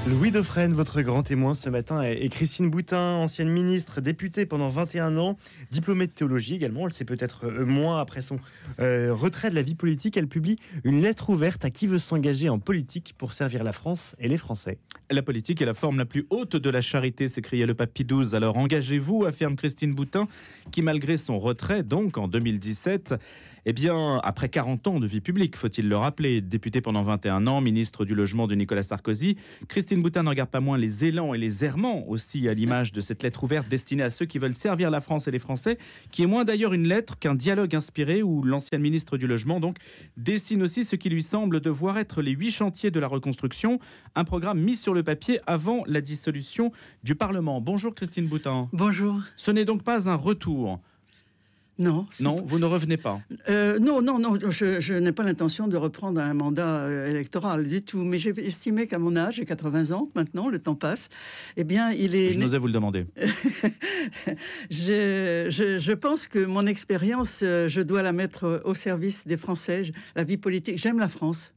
Louis Dauphren, votre grand témoin ce matin, et Christine Boutin, ancienne ministre, députée pendant 21 ans, diplômée de théologie également. Elle sait peut-être moins après son retrait de la vie politique. Elle publie une lettre ouverte à qui veut s'engager en politique pour servir la France et les Français. La politique est la forme la plus haute de la charité, s'écriait le pape Pie XII. Alors engagez-vous, affirme Christine Boutin, qui malgré son retrait, donc en 2017, après 40 ans de vie publique, faut-il le rappeler, députée pendant 21 ans, ministre du logement de Nicolas Sarkozy, Christine Boutin ne regarde pas moins les élans et les errements aussi à l'image de cette lettre ouverte destinée à ceux qui veulent servir la France et les Français, qui est moins d'ailleurs une lettre qu'un dialogue inspiré où l'ancienne ministre du logement donc dessine aussi ce qui lui semble devoir être les 8 chantiers de la reconstruction, un programme mis sur le papier avant la dissolution du Parlement. Bonjour Christine Boutin. Bonjour. Ce n'est donc pas un retour. Non, vous ne revenez pas. Non, je n'ai pas l'intention de reprendre un mandat électoral du tout. Mais j'ai estimé qu'à mon âge, j'ai 80 ans maintenant, le temps passe, il est... Je n'osais vous le demander. Je pense que mon expérience, je dois la mettre au service des Français. La vie politique, j'aime la France.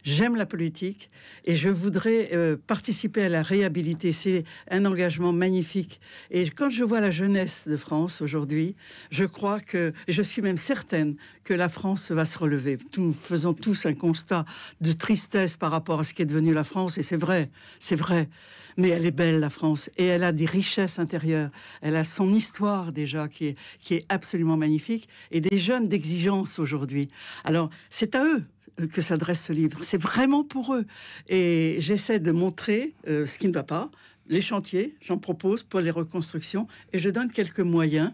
J'aime la politique et je voudrais participer à la réhabiliter. C'est un engagement magnifique. Et quand je vois la jeunesse de France aujourd'hui, je suis même certaine que la France va se relever. Nous faisons tous un constat de tristesse par rapport à ce qui est devenu la France. Et c'est vrai. Mais elle est belle, la France. Et elle a des richesses intérieures. Elle a son histoire déjà qui est absolument magnifique. Et des jeunes d'exigence aujourd'hui. Alors, c'est à eux que s'adresse ce livre. C'est vraiment pour eux. Et j'essaie de montrer ce qui ne va pas, les chantiers, j'en propose pour les reconstructions, et je donne quelques moyens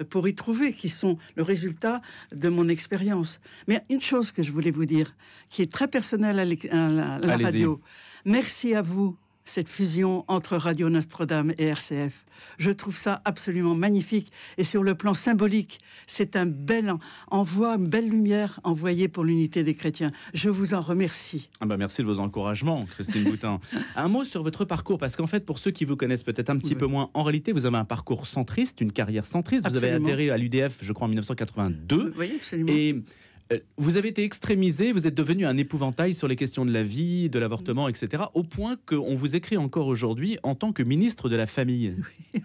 pour y trouver, qui sont le résultat de mon expérience. Mais une chose que je voulais vous dire, qui est très personnelle à la radio. Merci à vous, cette fusion entre Radio Notre-Dame et RCF. Je trouve ça absolument magnifique. Et sur le plan symbolique, c'est un bel envoi, une belle lumière envoyée pour l'unité des chrétiens. Je vous en remercie. Merci de vos encouragements, Christine Boutin. Un mot sur votre parcours, parce qu'en fait, pour ceux qui vous connaissent peut-être un petit peu moins, en réalité, vous avez un parcours centriste, une carrière centriste. Absolument. Vous avez adhéré à l'UDF, je crois, en 1982. Oui, absolument. Et vous avez été extrémisé, vous êtes devenu un épouvantail sur les questions de la vie, de l'avortement, etc., au point qu'on vous écrit encore aujourd'hui en tant que ministre de la Famille.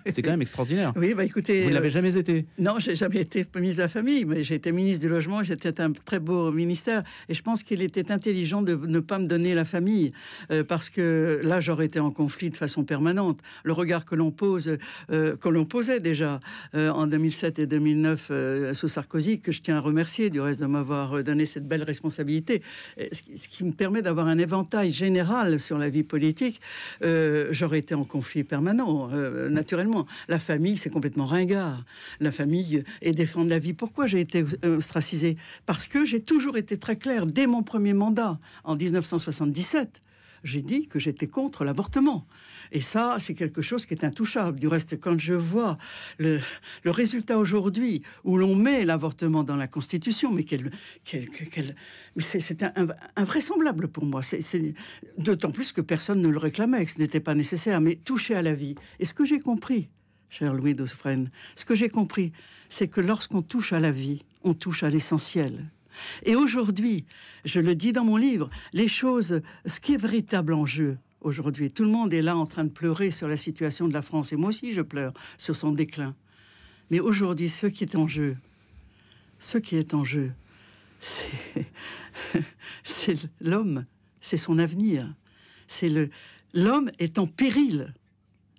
C'est quand même extraordinaire. Oui, écoutez... Vous ne l'avez jamais été? Non, j'ai jamais été ministre de la Famille, mais j'ai été ministre du Logement, c'était un très beau ministère, et je pense qu'il était intelligent de ne pas me donner la famille, parce que là, j'aurais été en conflit de façon permanente. Le regard que l'on posait déjà en 2007 et 2009 sous Sarkozy, que je tiens à remercier du reste de m'avoir donné cette belle responsabilité, ce qui me permet d'avoir un éventail général sur la vie politique. J'aurais été en conflit permanent, naturellement. La famille, c'est complètement ringard. La famille et défendre la vie. Pourquoi j'ai été ostracisé? Parce que j'ai toujours été très clair, dès mon premier mandat, en 1977, j'ai dit que j'étais contre l'avortement. Et ça, c'est quelque chose qui est intouchable. Du reste, quand je vois le résultat aujourd'hui, où l'on met l'avortement dans la Constitution, mais c'est invraisemblable pour moi. C'est d'autant plus que personne ne le réclamait, que ce n'était pas nécessaire, mais toucher à la vie. Et ce que j'ai compris, cher Louis Dauphren, ce que j'ai compris, c'est que lorsqu'on touche à la vie, on touche à l'essentiel. Et aujourd'hui, je le dis dans mon livre, ce qui est véritable enjeu aujourd'hui, tout le monde est là en train de pleurer sur la situation de la France, et moi aussi je pleure sur son déclin. Mais aujourd'hui, ce qui est en jeu, c'est l'homme, c'est son avenir. L'homme est en péril.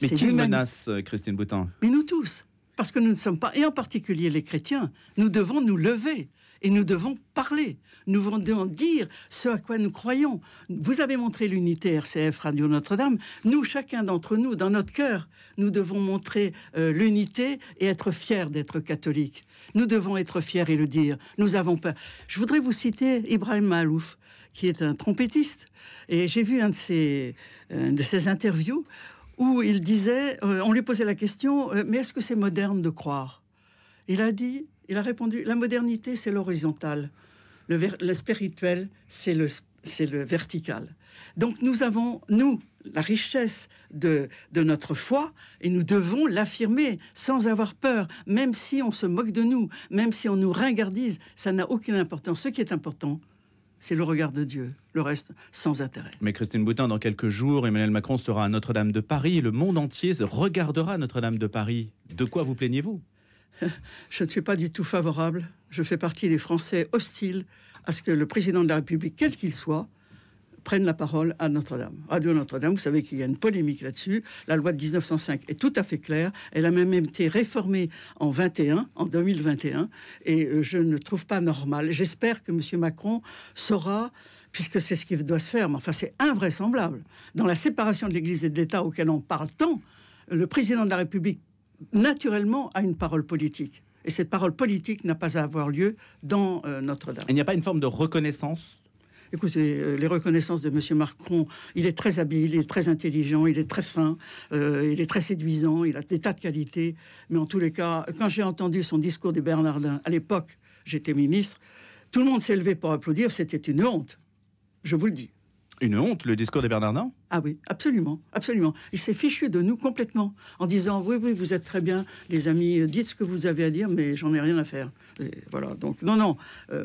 Mais qui menace, Christine Boutin? Mais nous tous. Parce que nous ne sommes pas, et en particulier les chrétiens, nous devons nous lever et nous devons parler. Nous devons dire ce à quoi nous croyons. Vous avez montré l'unité RCF Radio Notre-Dame. Nous, chacun d'entre nous, dans notre cœur, nous devons montrer l'unité et être fiers d'être catholiques. Nous devons être fiers et le dire. Nous avons peur. Je voudrais vous citer Ibrahim Mahalouf, qui est un trompettiste. Et j'ai vu un de ses interviews où il disait, on lui posait la question, mais est-ce que c'est moderne de croire? Il a répondu, la modernité, c'est l'horizontal. Le spirituel, c'est le vertical. Donc nous avons, la richesse de notre foi, et nous devons l'affirmer sans avoir peur, même si on se moque de nous, même si on nous ringardise, ça n'a aucune importance. Ce qui est important, c'est le regard de Dieu. Le reste, sans intérêt. Mais Christine Boutin, dans quelques jours, Emmanuel Macron sera à Notre-Dame de Paris. Le monde entier regardera Notre-Dame de Paris. De quoi vous plaignez-vous? Je ne suis pas du tout favorable. Je fais partie des Français hostiles à ce que le président de la République, quel qu'il soit, prenne la parole à Notre-Dame. Radio Notre-Dame, vous savez qu'il y a une polémique là-dessus. La loi de 1905 est tout à fait claire. Elle a même été réformée en 2021. Et je ne trouve pas normal. J'espère que M. Macron saura, puisque c'est ce qui doit se faire, mais enfin c'est invraisemblable. Dans la séparation de l'Église et de l'État auquel on parle tant, le président de la République, naturellement, a une parole politique. Et cette parole politique n'a pas à avoir lieu dans Notre-Dame. Il n'y a pas une forme de reconnaissance? Écoutez, les reconnaissances de M. Macron, il est très habile, il est très intelligent, il est très fin, il est très séduisant, il a des tas de qualités. Mais en tous les cas, quand j'ai entendu son discours des Bernardins, à l'époque, j'étais ministre, tout le monde s'est levé pour applaudir, c'était une honte. Je vous le dis. Une honte, le discours des Bernardins? Ah oui, absolument, absolument. Il s'est fichu de nous complètement, en disant « Oui, oui, vous êtes très bien, les amis, dites ce que vous avez à dire, mais j'en ai rien à faire. » Voilà, donc non,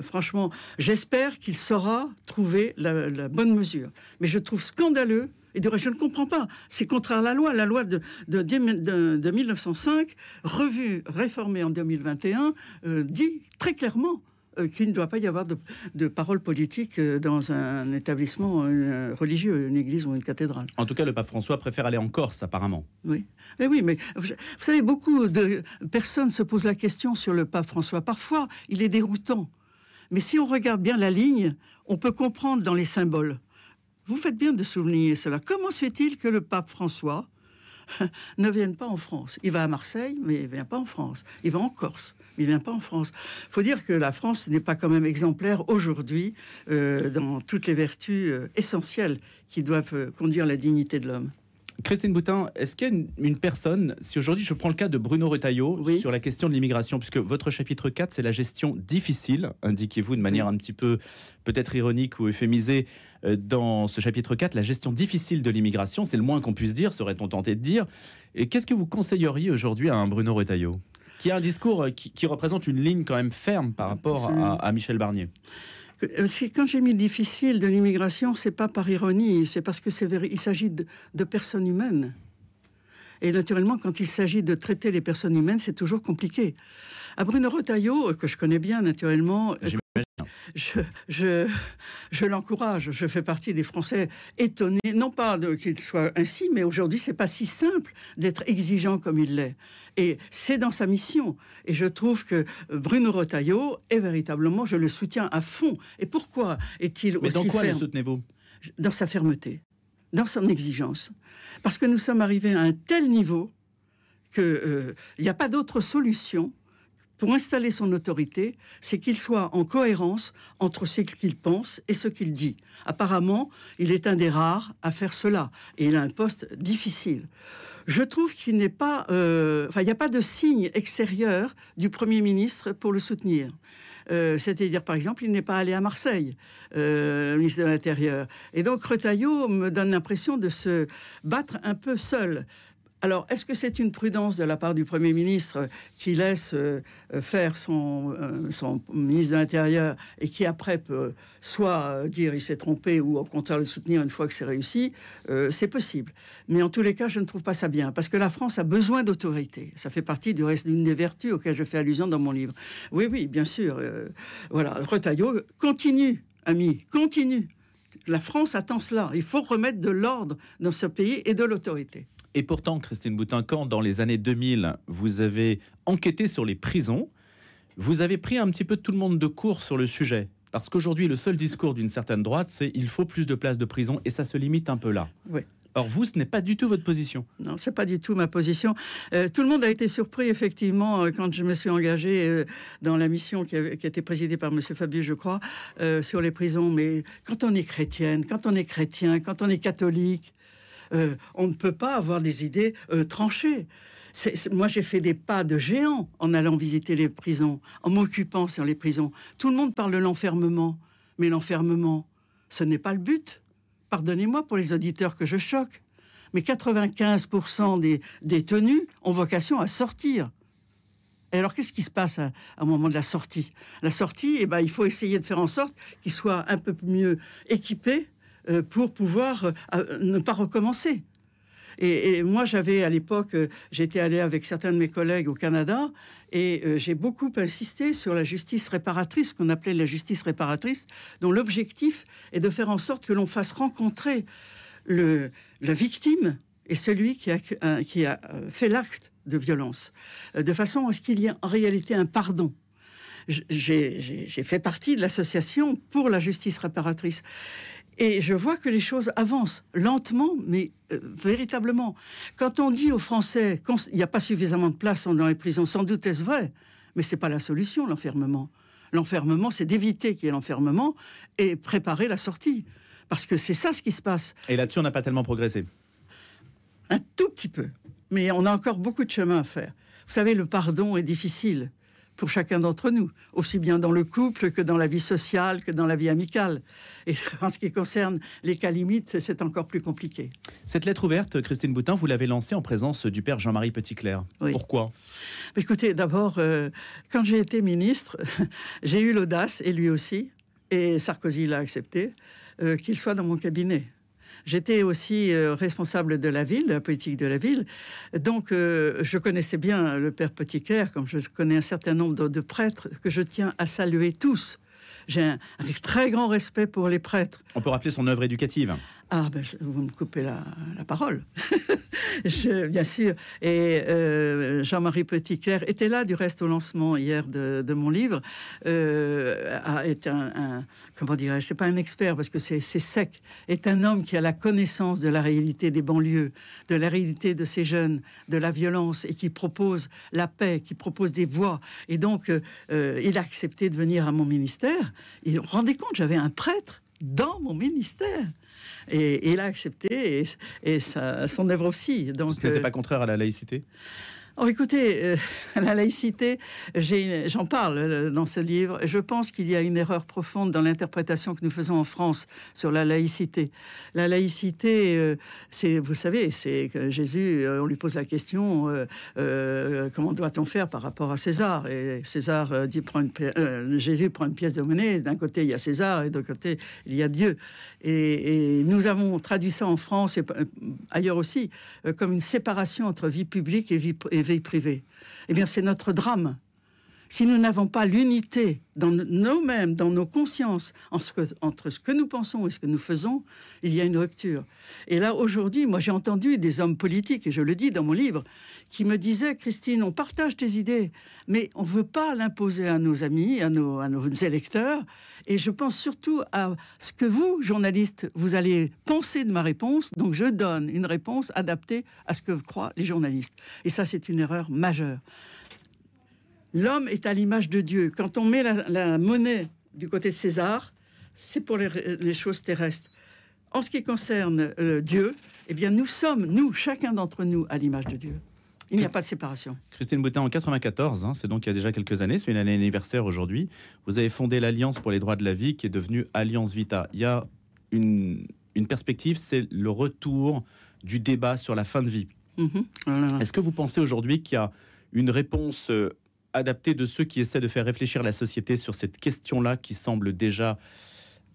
franchement, j'espère qu'il saura trouver la bonne mesure. Mais je trouve scandaleux, et de je ne comprends pas, c'est contraire à la loi de 1905, revue, réformée en 2021, dit très clairement qu'il ne doit pas y avoir de parole politique dans un établissement religieux, une église ou une cathédrale. En tout cas, le pape François préfère aller en Corse, apparemment. Oui, mais vous savez, beaucoup de personnes se posent la question sur le pape François. Parfois, il est déroutant. Mais si on regarde bien la ligne, on peut comprendre dans les symboles. Vous faites bien de souligner cela. Comment se fait-il que le pape François ne vienne pas en France? Il va à Marseille, mais il ne vient pas en France. Il va en Corse, mais il ne vient pas en France. Il faut dire que la France n'est pas quand même exemplaire aujourd'hui dans toutes les vertus essentielles qui doivent conduire la dignité de l'homme. Christine Boutin, est-ce qu'il y a une personne, si aujourd'hui je prends le cas de Bruno Retailleau, oui, sur la question de l'immigration, puisque votre chapitre 4, c'est la gestion difficile, indiquez-vous de manière un petit peu peut-être ironique ou euphémisée, dans ce chapitre 4, la gestion difficile de l'immigration, c'est le moins qu'on puisse dire, serait-on tenté de dire. Et qu'est-ce que vous conseilleriez aujourd'hui à un Bruno Retailleau, qui a un discours qui représente une ligne quand même ferme par rapport à Michel Barnier? Quand j'ai mis difficile de l'immigration, c'est pas par ironie, c'est parce que il s'agit de personnes humaines. Et naturellement, quand il s'agit de traiter les personnes humaines, c'est toujours compliqué. À Bruno Retailleau, que je connais bien naturellement, je l'encourage. Je fais partie des Français étonnés, non pas qu'il soit ainsi, mais aujourd'hui, c'est pas si simple d'être exigeant comme il l'est. Et c'est dans sa mission. Et je trouve que Bruno Retailleau est véritablement, je le soutiens à fond. Et pourquoi est-il aussi ferme? Mais dans quoi le soutenez-vous? Dans sa fermeté, dans son exigence. Parce que nous sommes arrivés à un tel niveau qu'il n'y a pas d'autre solution pour installer son autorité, c'est qu'il soit en cohérence entre ce qu'il pense et ce qu'il dit. Apparemment, il est un des rares à faire cela. Et il a un poste difficile. Je trouve qu'il n'est pas... il n'y a pas de signe extérieur du Premier ministre pour le soutenir. C'est-à-dire, par exemple, il n'est pas allé à Marseille, le ministre de l'Intérieur. Et donc, Retailleau me donne l'impression de se battre un peu seul. Alors, est-ce que c'est une prudence de la part du Premier ministre qui laisse faire son ministre de l'Intérieur et qui après peut soit dire il s'est trompé ou au contraire le soutenir une fois que c'est réussi? C'est possible. Mais en tous les cas, je ne trouve pas ça bien parce que la France a besoin d'autorité. Ça fait partie du reste d'une des vertus auxquelles je fais allusion dans mon livre. Oui, bien sûr. Voilà, Retailleau, continue, ami, continue. La France attend cela. Il faut remettre de l'ordre dans ce pays et de l'autorité. Et pourtant, Christine Boutin, quand dans les années 2000, vous avez enquêté sur les prisons, vous avez pris un petit peu tout le monde de court sur le sujet. Parce qu'aujourd'hui, le seul discours d'une certaine droite, c'est « il faut plus de places de prison » et ça se limite un peu là. Oui. Or, vous, ce n'est pas du tout votre position. Non, c'est pas du tout ma position. Tout le monde a été surpris, effectivement, quand je me suis engagée dans la mission qui a été présidée par M. Fabius, je crois, sur les prisons. Mais quand on est chrétienne, quand on est chrétien, quand on est catholique, on ne peut pas avoir des idées tranchées. Moi, j'ai fait des pas de géant en allant visiter les prisons, en m'occupant sur les prisons. Tout le monde parle de l'enfermement, mais l'enfermement, ce n'est pas le but. Pardonnez-moi pour les auditeurs que je choque, mais 95% des détenus ont vocation à sortir. Et alors, qu'est-ce qui se passe au moment de la sortie? La sortie, eh ben, il faut essayer de faire en sorte qu'il soit un peu mieux équipé pour pouvoir ne pas recommencer. Et moi, j'avais à l'époque, j'étais allé avec certains de mes collègues au Canada et j'ai beaucoup insisté sur la justice réparatrice, qu'on appelait la justice réparatrice, dont l'objectif est de faire en sorte que l'on fasse rencontrer la victime et celui qui a fait l'acte de violence, de façon à ce qu'il y ait en réalité un pardon. J'ai fait partie de l'association pour la justice réparatrice. Et je vois que les choses avancent lentement, mais véritablement. Quand on dit aux Français qu'il n'y a pas suffisamment de place dans les prisons, sans doute est-ce vrai, mais ce n'est pas la solution, l'enfermement. L'enfermement, c'est d'éviter qu'il y ait l'enfermement et préparer la sortie. Parce que c'est ça ce qui se passe. Et là-dessus, on n'a pas tellement progressé. Un tout petit peu. Mais on a encore beaucoup de chemin à faire. Vous savez, le pardon est difficile pour chacun d'entre nous, aussi bien dans le couple que dans la vie sociale, que dans la vie amicale. Et en ce qui concerne les cas limites, c'est encore plus compliqué. Cette lettre ouverte, Christine Boutin, vous l'avez lancée en présence du père Jean-Marie Petitclerc. Oui. Pourquoi? Écoutez, d'abord, quand j'ai été ministre, j'ai eu l'audace, et lui aussi, et Sarkozy l'a accepté, qu'il soit dans mon cabinet. J'étais aussi responsable de la ville, de la politique de la ville. Donc, je connaissais bien le père Petitclerc, comme je connais un certain nombre de prêtres que je tiens à saluer tous. J'ai un très grand respect pour les prêtres. On peut rappeler son œuvre éducative. Ah, ben, vous me coupez la parole. Bien sûr. Et Jean-Marie Petitclerc était là, du reste, au lancement hier de mon livre. Est comment dirais-je, c'est pas un expert parce que c'est sec. Est un homme qui a la connaissance de la réalité des banlieues, de la réalité de ces jeunes, de la violence, et qui propose la paix, qui propose des voies. Et donc, il a accepté de venir à mon ministère. Il rendait compte, j'avais un prêtre dans mon ministère. Et il a accepté, et son œuvre aussi. Donc, ce n'était pas contraire à la laïcité? Oh, écoutez, la laïcité, j'en parle dans ce livre. Je pense qu'il y a une erreur profonde dans l'interprétation que nous faisons en France sur la laïcité. La laïcité, vous savez, c'est que Jésus, on lui pose la question, comment doit-on faire par rapport à César? Et César Jésus prend une pièce de monnaie. D'un côté, il y a César, et de l'autre côté, il y a Dieu. Et nous avons traduit ça en France et ailleurs aussi comme une séparation entre vie publique et vie privée. Eh bien, c'est notre drame. Si nous n'avons pas l'unité dans nous-mêmes, dans nos consciences, entre ce que nous pensons et ce que nous faisons, il y a une rupture. Et là, aujourd'hui, moi, j'ai entendu des hommes politiques, et je le dis dans mon livre, qui me disaient, Christine, on partage tes idées, mais on ne veut pas l'imposer à nos amis, à nos électeurs. Et je pense surtout à ce que vous, journalistes, vous allez penser de ma réponse. Donc, je donne une réponse adaptée à ce que croient les journalistes. Et ça, c'est une erreur majeure. L'homme est à l'image de Dieu. Quand on met la monnaie du côté de César, c'est pour les choses terrestres. En ce qui concerne Dieu, eh bien, nous sommes, chacun d'entre nous, à l'image de Dieu. Il n'y a pas de séparation. Christine Boutin, en 94, c'est donc il y a déjà quelques années, c'est une année anniversaire aujourd'hui, vous avez fondé l'Alliance pour les droits de la vie qui est devenue Alliance Vita. Il y a une perspective, c'est le retour du débat sur la fin de vie. Voilà. Est-ce que vous pensez aujourd'hui qu'il y a une réponse adaptée de ceux qui essaient de faire réfléchir la société sur cette question-là qui semble déjà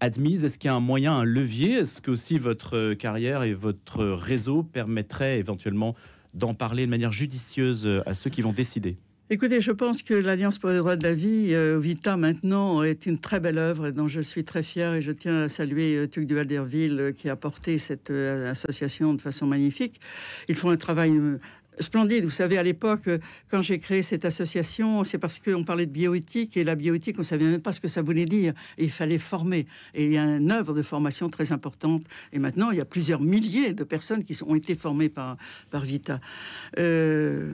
admise? Est-ce qu'il y a un moyen, un levier? Est-ce que aussi votre carrière et votre réseau permettraient éventuellement d'en parler de manière judicieuse à ceux qui vont décider? Écoutez, je pense que l'Alliance pour les droits de la vie, Vita maintenant, est une très belle œuvre dont je suis très fier, et je tiens à saluer Tuc Duvalderville qui a porté cette association de façon magnifique. Ils font un travail splendide. Vous savez, à l'époque, quand j'ai créé cette association, c'est parce qu'on parlait de bioéthique, et la bioéthique, on ne savait même pas ce que ça voulait dire. Et il fallait former. Et il y a une œuvre de formation très importante. Et maintenant, il y a plusieurs milliers de personnes qui ont été formées par Vita.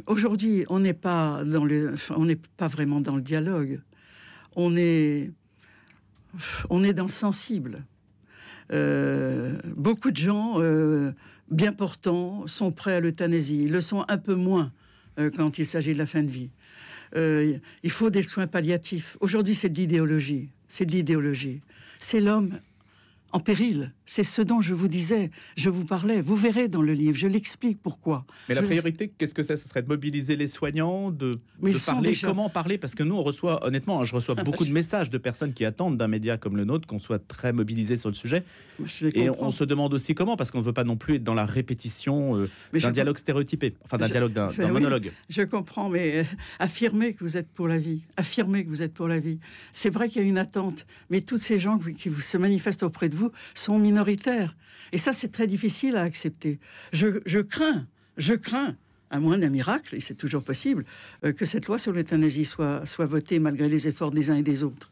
Aujourd'hui, on n'est pas vraiment dans le dialogue. On est dans le sensible. Beaucoup de gens bien portants sont prêts à l'euthanasie. Ils le sont un peu moins quand il s'agit de la fin de vie. Il faut des soins palliatifs. Aujourd'hui, c'est de l'idéologie. C'est de l'idéologie. C'est l'homme en péril. C'est ce dont je vous disais, je vous parlais. Vous verrez dans le livre, je l'explique pourquoi. Mais la priorité, qu'est-ce que c'est? Ce serait de mobiliser les soignants, de parler. Déjà... Comment parler? Parce que nous, on reçoit, honnêtement, je reçois beaucoup de messages de personnes qui attendent d'un média comme le nôtre qu'on soit très mobilisé sur le sujet. Et on se demande aussi comment, parce qu'on ne veut pas non plus être dans la répétition d'un dialogue stéréotypé, enfin d'un dialogue, d'un monologue. Je comprends, mais affirmez que vous êtes pour la vie. Affirmez que vous êtes pour la vie. C'est vrai qu'il y a une attente, mais toutes ces gens qui se manifestent auprès de vous sont minoritaires. Et ça, c'est très difficile à accepter. Je crains, à moins d'un miracle, et c'est toujours possible, que cette loi sur l'euthanasie soit votée malgré les efforts des uns et des autres.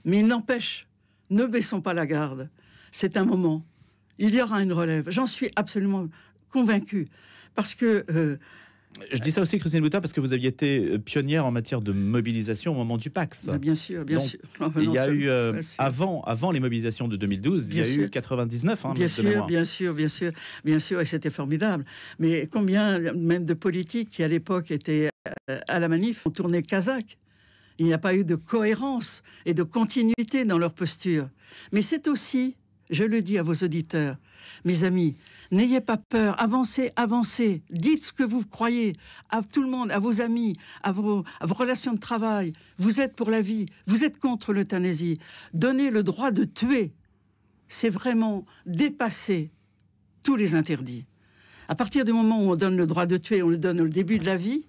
Mais il n'empêche, ne baissons pas la garde. C'est un moment. Il y aura une relève. J'en suis absolument convaincu. Parce que... je dis ça aussi, Christine Boutin, parce que vous aviez été pionnière en matière de mobilisation au moment du Pax. Bien sûr, bien sûr. Il y a eu, avant les mobilisations de 2012, il y a eu 99. Bien sûr, et c'était formidable. Mais combien même de politiques qui, à l'époque, étaient à la manif, ont tourné kazakh. Il n'y a pas eu de cohérence et de continuité dans leur posture. Mais c'est aussi, je le dis à vos auditeurs, mes amis, n'ayez pas peur, avancez, avancez, dites ce que vous croyez à tout le monde, à vos amis, à vos relations de travail. Vous êtes pour la vie, vous êtes contre l'euthanasie. Donnez le droit de tuer. C'est vraiment dépasser tous les interdits. À partir du moment où on donne le droit de tuer, on le donne au début de la vie,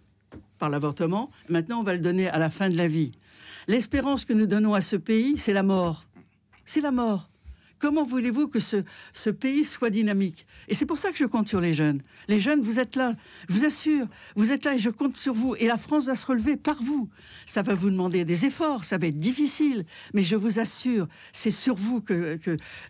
par l'avortement. Maintenant, on va le donner à la fin de la vie. L'espérance que nous donnons à ce pays, c'est la mort. C'est la mort. Comment voulez-vous que ce pays soit dynamique? Et c'est pour ça que je compte sur les jeunes. Les jeunes, vous êtes là, je vous assure, vous êtes là et je compte sur vous. Et la France va se relever par vous. Ça va vous demander des efforts, ça va être difficile, mais je vous assure, c'est sur vous que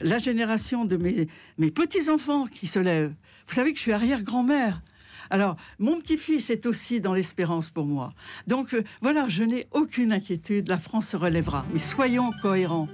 la génération de mes petits-enfants qui se lèvent. Vous savez que je suis arrière-grand-mère. Alors, mon petit-fils est aussi dans l'espérance pour moi. Donc, voilà, je n'ai aucune inquiétude, la France se relèvera. Mais soyons cohérents.